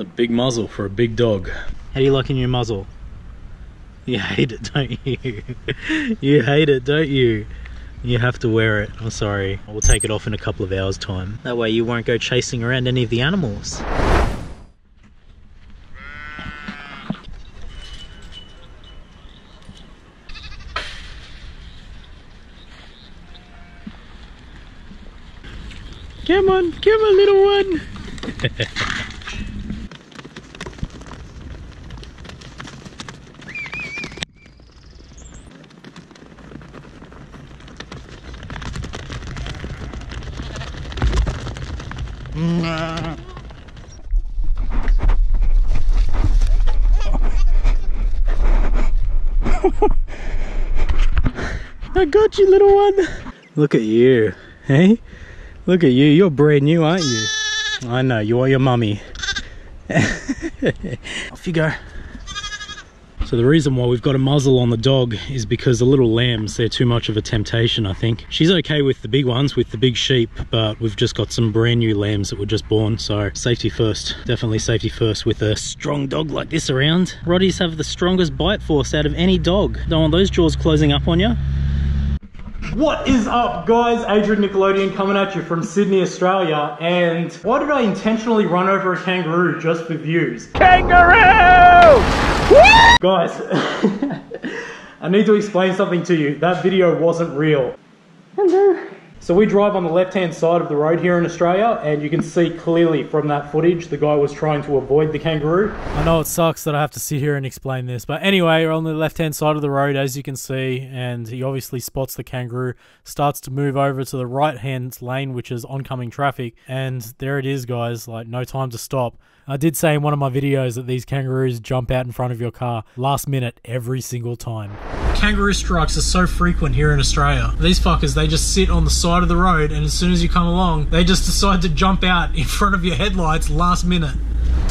a big muzzle for a big dog. How do you like your new muzzle? You hate it, don't you? You hate it, don't you? You have to wear it. I'm sorry. We'll take it off in a couple of hours' time. That way you won't go chasing around any of the animals. Come on, little one. I got you, little one. Look at you, hey? Look at you, you're brand new, aren't you? I know, you are your mummy. Off you go. So the reason why we've got a muzzle on the dog is because the little lambs, they're too much of a temptation, I think. She's okay with the big ones, with the big sheep, but we've just got some brand new lambs that were just born, so safety first. Definitely safety first with a strong dog like this around. Rotties have the strongest bite force out of any dog. Don't want those jaws closing up on you. What is up, guys? AdjrianNickelodeon coming at you from Sydney, Australia. And why did I intentionally run over a kangaroo just for views? Kangaroo! Woo! Guys, I need to explain something to you. That video wasn't real. Hello. So we drive on the left-hand side of the road here in Australia, and you can see clearly from that footage the guy was trying to avoid the kangaroo. I know it sucks that I have to sit here and explain this, but anyway, we're on the left-hand side of the road, as you can see, and he obviously spots the kangaroo, starts to move over to the right-hand lane, which is oncoming traffic, and there it is, guys, like no time to stop. I did say in one of my videos that these kangaroos jump out in front of your car last minute every single time. Kangaroo strikes are so frequent here in Australia. These fuckers, they just sit on the side of the road, and as soon as you come along, they just decide to jump out in front of your headlights last minute.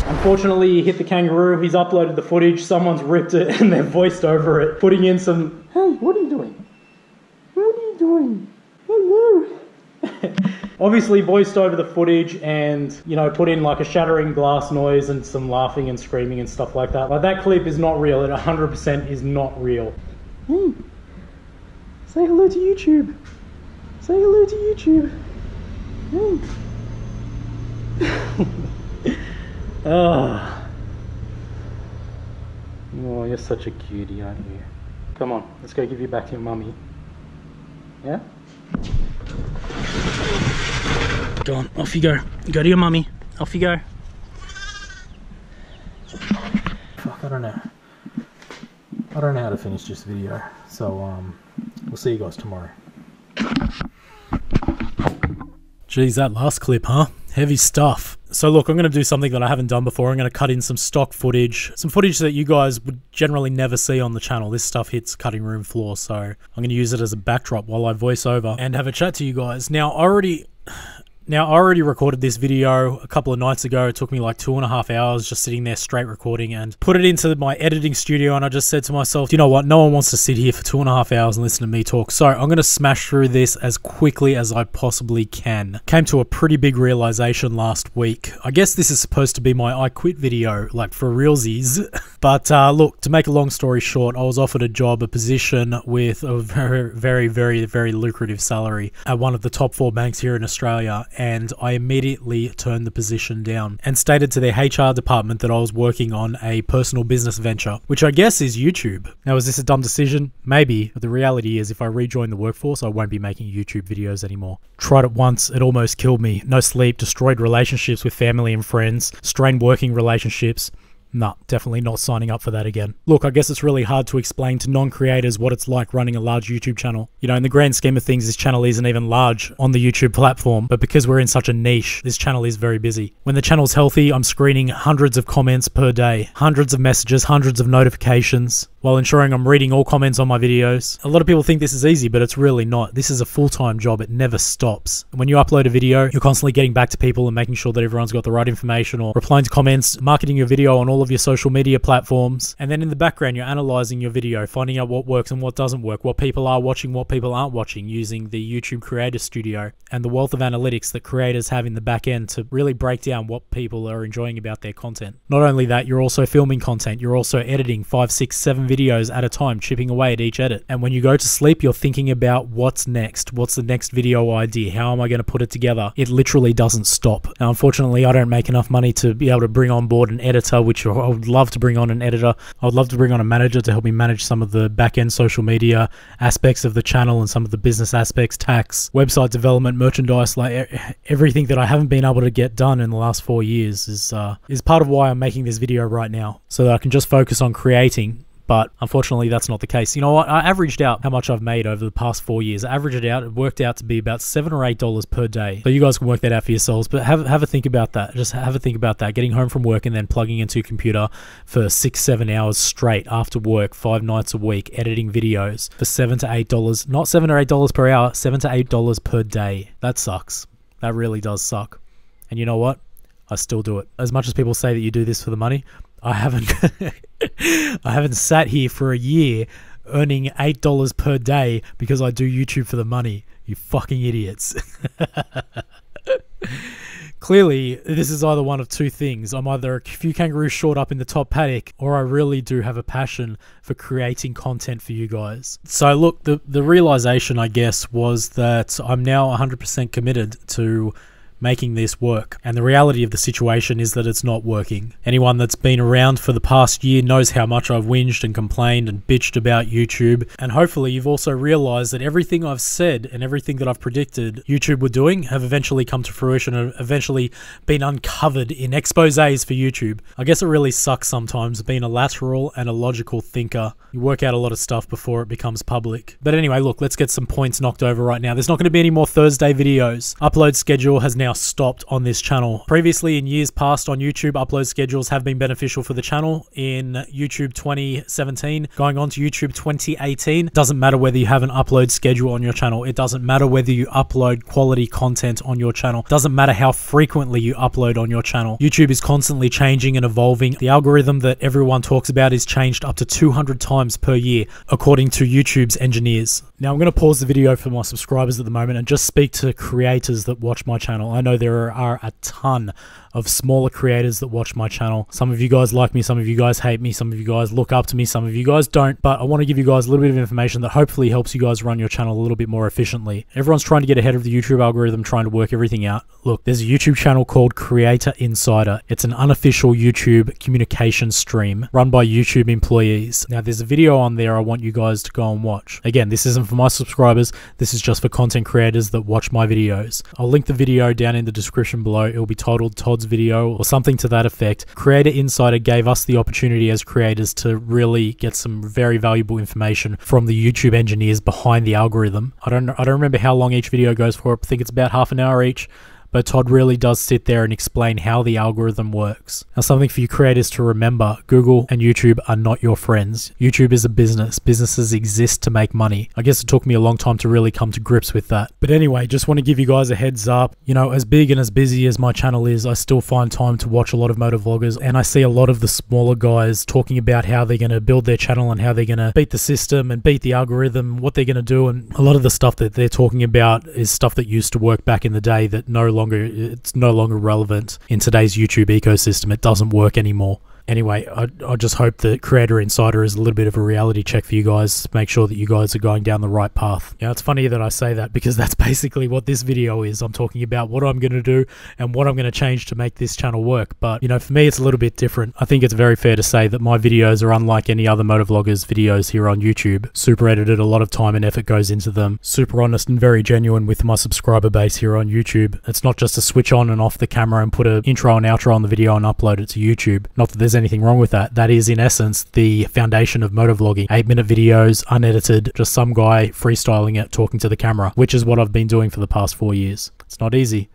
Unfortunately, he hit the kangaroo, he's uploaded the footage, someone's ripped it and they've voiced over it, putting in some, hey, what are you doing? What are you doing? Hello. Obviously voiced over the footage and, you know, put in like a shattering glass noise and some laughing and screaming and stuff like that. Like, that clip is not real. It 100% is not real. Hey, say hello to YouTube. Say hello to YouTube. Hey. Oh, you're such a cutie, aren't you? Come on, let's go give you back to your mummy. Yeah? Go on, off you go. Go to your mummy. Off you go. Fuck, I don't know. I don't know how to finish this video. So, we'll see you guys tomorrow. Geez, that last clip, huh? Heavy stuff. So look, I'm going to do something that I haven't done before. I'm going to cut in some stock footage. Some footage that you guys would generally never see on the channel. This stuff hits cutting room floor, so I'm going to use it as a backdrop while I voice over and have a chat to you guys. Now, I already recorded this video a couple of nights ago. It took me like 2.5 hours just sitting there straight recording and put it into my editing studio, and I just said to myself, you know what, no one wants to sit here for 2.5 hours and listen to me talk, so I'm going to smash through this as quickly as I possibly can. Came to a pretty big realization last week. I guess this is supposed to be my I quit video, like for realsies. But look, to make a long story short, I was offered a job, a position with a very lucrative salary at one of the top 4 banks here in Australia, and I immediately turned the position down and stated to their HR department that I was working on a personal business venture, which I guess is YouTube. Now, is this a dumb decision? Maybe, but the reality is if I rejoin the workforce, I won't be making YouTube videos anymore. Tried it once, it almost killed me. No sleep, destroyed relationships with family and friends, strained working relationships. Nah, definitely not signing up for that again. Look, I guess it's really hard to explain to non-creators what it's like running a large YouTube channel. You know, in the grand scheme of things, this channel isn't even large on the YouTube platform, but because we're in such a niche, this channel is very busy. When the channel's healthy, I'm screening hundreds of comments per day, hundreds of messages, hundreds of notifications. while ensuring I'm reading all comments on my videos. A lot of people think this is easy, but it's really not. This is a full-time job. It never stops. When you upload a video, you're constantly getting back to people and making sure that everyone's got the right information, or replying to comments, marketing your video on all of your social media platforms. And then in the background, you're analyzing your video, finding out what works and what doesn't work, what people are watching, what people aren't watching, using the YouTube Creator Studio and the wealth of analytics that creators have in the back end to really break down what people are enjoying about their content. Not only that, you're also filming content. You're also editing 5, 6, 7 videos at a time, chipping away at each edit. And when you go to sleep, you're thinking about what's next. What's the next video idea? How am I going to put it together? It literally doesn't stop. Now, unfortunately, I don't make enough money to be able to bring on board an editor, which I would love to bring on an editor. I would love to bring on a manager to help me manage some of the back-end social media aspects of the channel and some of the business aspects, tax, website development, merchandise, like everything that I haven't been able to get done in the last 4 years is part of why I'm making this video right now, so that I can just focus on creating. But unfortunately, that's not the case. You know what? I averaged out how much I've made over the past 4 years. I averaged it out. It worked out to be about $7 or $8 per day. So you guys can work that out for yourselves. But have a think about that. Just have a think about that. Getting home from work and then plugging into your computer for 6, 7 hours straight after work, 5 nights a week, editing videos for $7 to $8. Not $7 or $8 per hour, $7 to $8 per day. That sucks. That really does suck. And you know what? I still do it. As much as people say that you do this for the money, I haven't I haven't sat here for a year earning $8 per day because I do YouTube for the money. You fucking idiots. Clearly, this is either one of two things. I'm either a few kangaroos short up in the top paddock, or I really do have a passion for creating content for you guys. So look, the realization, I guess, was that I'm now 100% committed to making this work. And the reality of the situation is that it's not working. Anyone that's been around for the past year knows how much I've whinged and complained and bitched about YouTube. And hopefully you've also realized that everything I've said and everything that I've predicted YouTube were doing have eventually come to fruition and eventually been uncovered in exposés for YouTube. I guess it really sucks sometimes being a lateral and a logical thinker. You work out a lot of stuff before it becomes public. But anyway, look, let's get some points knocked over right now. There's not going to be any more Thursday videos. Upload schedule has now stopped on this channel. Previously, in years past on YouTube, upload schedules have been beneficial for the channel. In YouTube 2017, going on to YouTube 2018, doesn't matter whether you have an upload schedule on your channel. It doesn't matter whether you upload quality content on your channel. Doesn't matter how frequently you upload on your channel. YouTube is constantly changing and evolving. The algorithm that everyone talks about is changed up to 200 times per year, according to YouTube's engineers. Now, I'm going to pause the video for my subscribers at the moment and just speak to creators that watch my channel. I know there are a ton of smaller creators that watch my channel. Some of you guys like me, some of you guys hate me, some of you guys look up to me, some of you guys don't, but I want to give you guys a little bit of information that hopefully helps you guys run your channel a little bit more efficiently. Everyone's trying to get ahead of the YouTube algorithm, trying to work everything out. Look, there's a YouTube channel called Creator Insider. It's an unofficial YouTube communication stream run by YouTube employees. Now, there's a video on there I want you guys to go and watch. Again, this isn't for my subscribers, this is just for content creators that watch my videos. I'll link the video down in the description below. It will be titled Todd's Video or something to that effect. Creator Insider gave us the opportunity as creators to really get some very valuable information from the YouTube engineers behind the algorithm. I don't remember how long each video goes for. I think it's about half an hour each. But Todd really does sit there and explain how the algorithm works. Now, something for you creators to remember, Google and YouTube are not your friends. YouTube is a business. Businesses exist to make money. I guess it took me a long time to really come to grips with that. But anyway, just want to give you guys a heads up. You know, as big and as busy as my channel is, I still find time to watch a lot of motovloggers, and I see a lot of the smaller guys talking about how they're going to build their channel and how they're going to beat the system and beat the algorithm, what they're going to do. And a lot of the stuff that they're talking about is stuff that used to work back in the day that it's no longer relevant in today's YouTube ecosystem. It doesn't work anymore. Anyway, I just hope that Creator Insider is a little bit of a reality check for you guys. Make sure that you guys are going down the right path. Now, it's funny that I say that because that's basically what this video is. I'm talking about what I'm going to do and what I'm going to change to make this channel work. But, you know, for me, it's a little bit different. I think it's very fair to say that my videos are unlike any other motovloggers' videos here on YouTube. Super edited, a lot of time and effort goes into them. Super honest and very genuine with my subscriber base here on YouTube. It's not just to switch on and off the camera and put an intro and outro on the video and upload it to YouTube. Not that there's anything wrong with that. That is in essence the foundation of motovlogging. 8-minute videos, unedited, just some guy freestyling it, talking to the camera, which is what I've been doing for the past 4 years. It's not easy.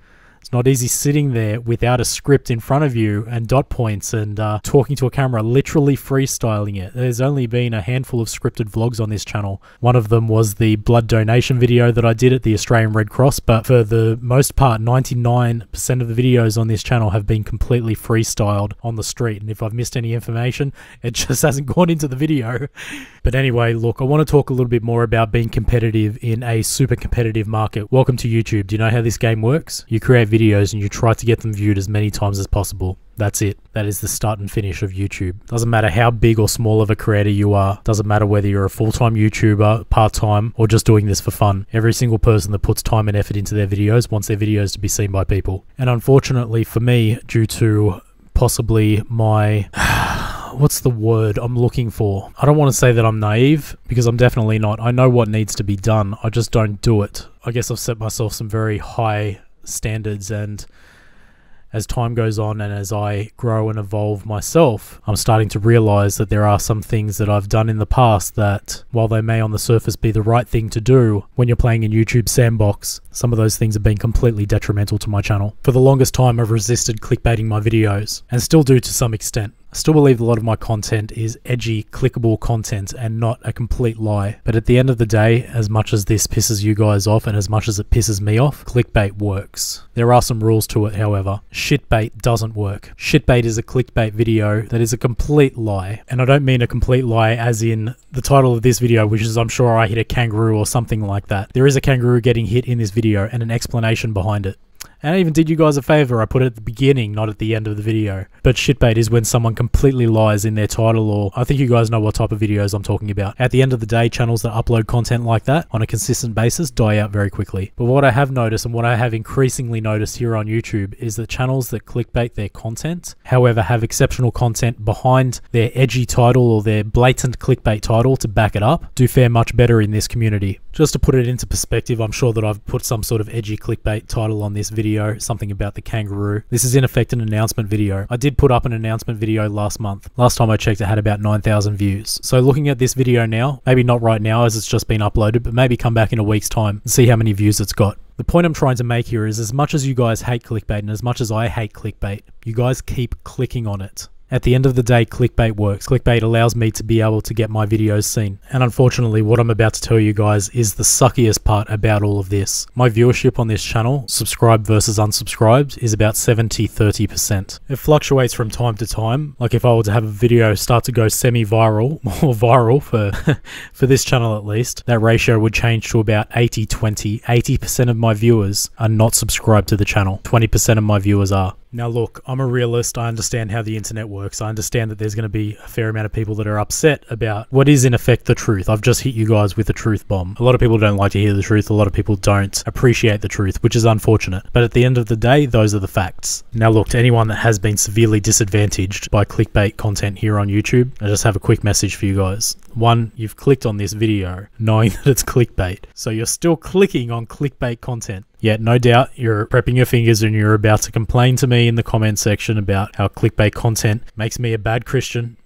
It's not easy sitting there without a script in front of you and dot points and talking to a camera, literally freestyling it. There's only been a handful of scripted vlogs on this channel. One of them was the blood donation video that I did at the Australian Red Cross, but for the most part, 99% of the videos on this channel have been completely freestyled on the street, and if I've missed any information, it just hasn't gone into the video. But anyway, look, I want to talk a little bit more about being competitive in a super competitive market. Welcome to YouTube. Do you know how this game works? You create videos and you try to get them viewed as many times as possible. That's it. That is the start and finish of YouTube. Doesn't matter how big or small of a creator you are. Doesn't matter whether you're a full-time YouTuber, part-time, or just doing this for fun. Every single person that puts time and effort into their videos wants their videos to be seen by people. And unfortunately for me, due to possibly my... what's the word I'm looking for? I don't want to say that I'm naive, because I'm definitely not. I know what needs to be done. I just don't do it. I guess I've set myself some very high standards, and as time goes on and as I grow and evolve myself, I'm starting to realize that there are some things that I've done in the past that, while they may on the surface be the right thing to do, when you're playing in YouTube sandbox, some of those things have been completely detrimental to my channel. For the longest time, I've resisted clickbaiting my videos, and still do to some extent. I still believe a lot of my content is edgy, clickable content and not a complete lie. But at the end of the day, as much as this pisses you guys off and as much as it pisses me off, clickbait works. There are some rules to it, however. Shitbait doesn't work. Shitbait is a clickbait video that is a complete lie. And I don't mean a complete lie as in the title of this video, which is I'm sure I hit a kangaroo or something like that. There is a kangaroo getting hit in this video and an explanation behind it. And I even did you guys a favor, I put it at the beginning, not at the end of the video. But shitbait is when someone completely lies in their title, or I think you guys know what type of videos I'm talking about. At the end of the day, channels that upload content like that on a consistent basis die out very quickly. But what I have noticed, and what I have increasingly noticed here on YouTube, is that channels that clickbait their content, however have exceptional content behind their edgy title or their blatant clickbait title to back it up, do fare much better in this community. Just to put it into perspective, I'm sure that I've put some sort of edgy clickbait title on this video, something about the kangaroo. This is in effect an announcement video. I did put up an announcement video last month. Last time I checked, it had about 9,000 views. So looking at this video now, maybe not right now as it's just been uploaded, but maybe come back in a week's time and see how many views it's got. The point I'm trying to make here is, as much as you guys hate clickbait and as much as I hate clickbait, you guys keep clicking on it. At the end of the day, clickbait works. Clickbait allows me to be able to get my videos seen. And unfortunately, what I'm about to tell you guys is the suckiest part about all of this. My viewership on this channel, subscribed versus unsubscribed, is about 70-30%. It fluctuates from time to time. Like if I were to have a video start to go semi-viral, or viral for this channel at least, that ratio would change to about 80-20. 80% of my viewers are not subscribed to the channel. 20% of my viewers are. Now look, I'm a realist. I understand how the internet works. I understand that there's going to be a fair amount of people that are upset about what is in effect the truth. I've just hit you guys with a truth bomb. A lot of people don't like to hear the truth. A lot of people don't appreciate the truth, which is unfortunate. But at the end of the day, those are the facts. Now look, to anyone that has been severely disadvantaged by clickbait content here on YouTube, I just have a quick message for you guys. One, you've clicked on this video knowing that it's clickbait. So you're still clicking on clickbait content. Yet no doubt you're prepping your fingers and you're about to complain to me in the comment section about how clickbait content makes me a bad Christian.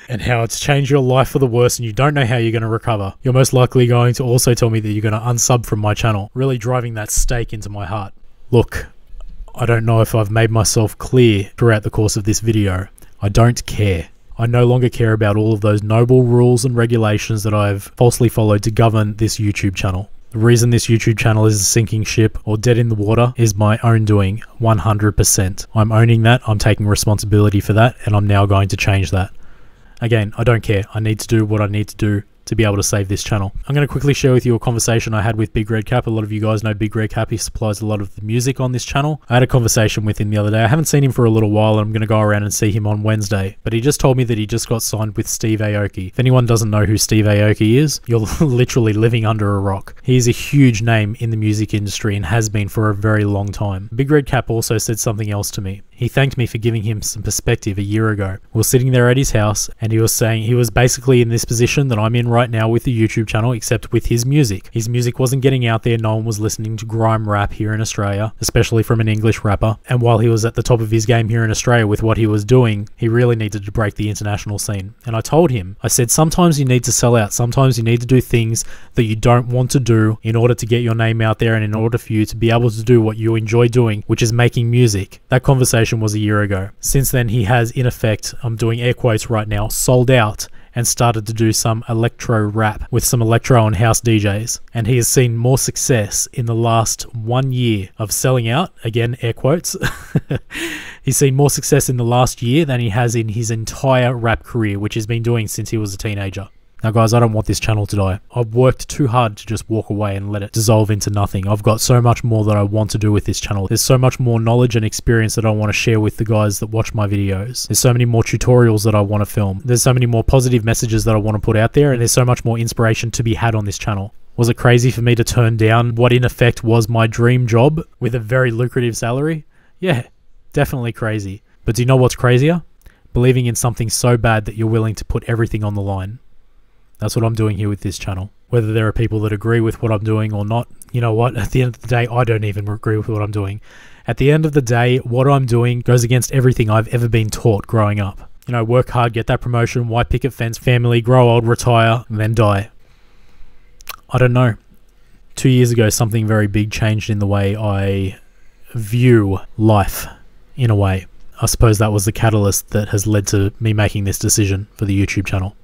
And how it's changed your life for the worse and you don't know how you're going to recover. You're most likely going to also tell me that you're going to unsub from my channel, really driving that stake into my heart. Look, I don't know if I've made myself clear throughout the course of this video. I don't care. I no longer care about all of those noble rules and regulations that I've falsely followed to govern this YouTube channel. The reason this YouTube channel is a sinking ship or dead in the water is my own doing, 100%. I'm owning that, I'm taking responsibility for that, and I'm now going to change that. Again, I don't care. I need to do what I need to do to be able to save this channel. I'm going to quickly share with you a conversation I had with Big Red Cap. A lot of you guys know Big Red Cap. He supplies a lot of the music on this channel. I had a conversation with him the other day. I haven't seen him for a little while and I'm going to go around and see him on Wednesday. But he just told me that he just got signed with Steve Aoki. If anyone doesn't know who Steve Aoki is, you're literally living under a rock. He's a huge name in the music industry and has been for a very long time. Big Red Cap also said something else to me. He thanked me for giving him some perspective a year ago. We were sitting there at his house, and he was saying he was basically in this position that I'm in right now with the YouTube channel, except with his music. His music wasn't getting out there. No one was listening to grime rap here in Australia, especially from an English rapper. And while he was at the top of his game here in Australia with what he was doing, he really needed to break the international scene. And I told him, I said, sometimes you need to sell out. Sometimes you need to do things that you don't want to do in order to get your name out there and in order for you to be able to do what you enjoy doing, which is making music. That conversation was a year ago. Since then, he has, in effect, I'm doing air quotes right now, sold out and started to do some electro rap with some electro and house DJs. And he has seen more success in the last 1 year of selling out, again, air quotes. He's seen more success in the last year than he has in his entire rap career, which he's been doing since he was a teenager. Now guys, I don't want this channel to die. I've worked too hard to just walk away and let it dissolve into nothing. I've got so much more that I want to do with this channel. There's so much more knowledge and experience that I want to share with the guys that watch my videos. There's so many more tutorials that I want to film. There's so many more positive messages that I want to put out there, and there's so much more inspiration to be had on this channel. Was it crazy for me to turn down what in effect was my dream job with a very lucrative salary? Yeah, definitely crazy. But do you know what's crazier? Believing in something so bad that you're willing to put everything on the line. That's what I'm doing here with this channel. Whether there are people that agree with what I'm doing or not, you know what? At the end of the day, I don't even agree with what I'm doing. At the end of the day, what I'm doing goes against everything I've ever been taught growing up. You know, work hard, get that promotion, white picket fence, family, grow old, retire, and then die. I don't know. 2 years ago, something very big changed in the way I view life, in a way. I suppose that was the catalyst that has led to me making this decision for the YouTube channel.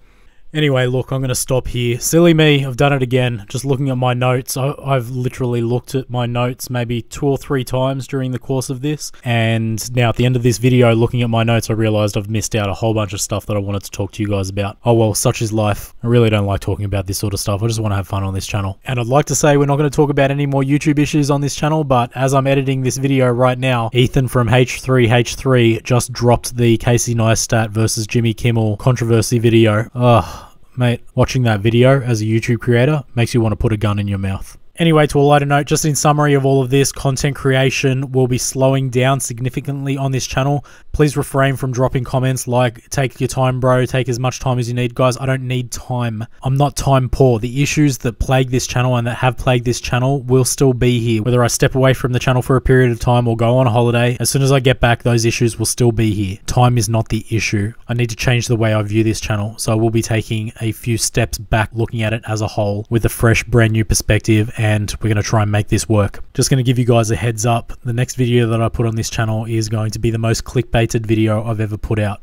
Anyway, look, I'm going to stop here. Silly me, I've done it again. Just looking at my notes. I've literally looked at my notes maybe 2 or 3 times during the course of this. And now at the end of this video, looking at my notes, I realized I've missed out a whole bunch of stuff that I wanted to talk to you guys about. Oh well, such is life. I really don't like talking about this sort of stuff. I just want to have fun on this channel. And I'd like to say we're not going to talk about any more YouTube issues on this channel, but as I'm editing this video right now, Ethan from H3H3 just dropped the Casey Neistat versus Jimmy Kimmel controversy video. Ugh. Mate, watching that video as a YouTube creator makes you want to put a gun in your mouth. Anyway, to a lighter note, just in summary of all of this, content creation will be slowing down significantly on this channel. Please refrain from dropping comments like, take your time, bro, take as much time as you need. Guys, I don't need time. I'm not time poor. The issues that plague this channel and that have plagued this channel will still be here. Whether I step away from the channel for a period of time or go on a holiday, as soon as I get back, those issues will still be here. Time is not the issue. I need to change the way I view this channel, so I will be taking a few steps back, looking at it as a whole with a fresh, brand new perspective, and we're going to try and make this work. Just going to give you guys a heads up. The next video that I put on this channel is going to be the most clickbaited video I've ever put out.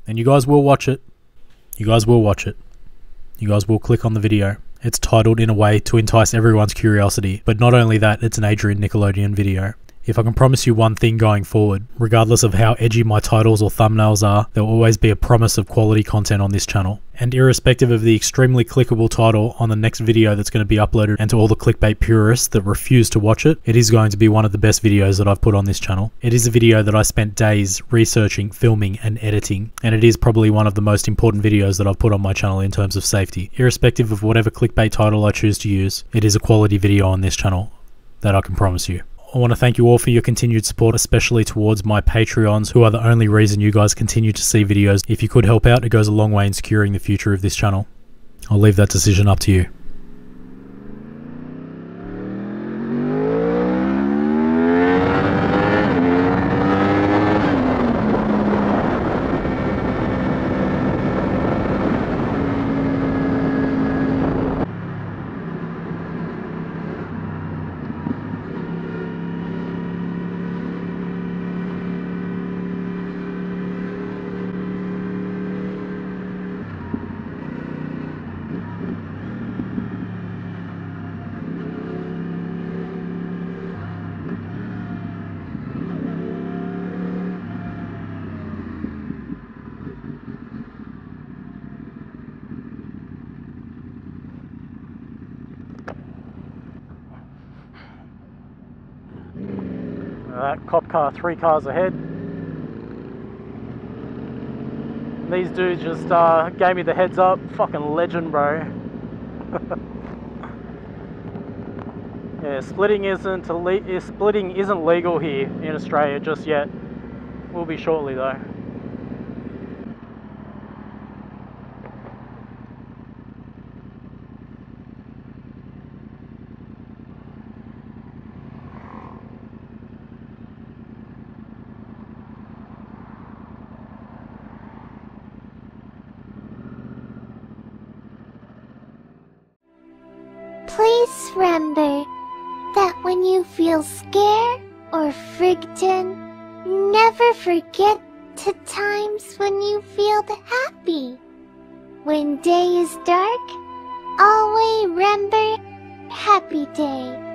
And you guys will watch it. You guys will watch it. You guys will click on the video. It's titled in a way to entice everyone's curiosity. But not only that, it's an AdjrianNickelodeon video. If I can promise you one thing going forward, regardless of how edgy my titles or thumbnails are, there will always be a promise of quality content on this channel. And irrespective of the extremely clickable title on the next video that's going to be uploaded, and to all the clickbait purists that refuse to watch it, it is going to be one of the best videos that I've put on this channel. It is a video that I spent days researching, filming, and editing, and it is probably one of the most important videos that I've put on my channel in terms of safety. Irrespective of whatever clickbait title I choose to use, it is a quality video on this channel, that I can promise you. I want to thank you all for your continued support, especially towards my Patreons, who are the only reason you guys continue to see videos. If you could help out, it goes a long way in securing the future of this channel. I'll leave that decision up to you. That cop car 3 cars ahead. These dudes just gave me the heads up. Fucking legend, bro. Yeah, splitting isn't legal here in Australia just yet. Will be shortly though. Please remember that when you feel scared or frightened, never forget the times when you feel happy. When day is dark, always remember happy day.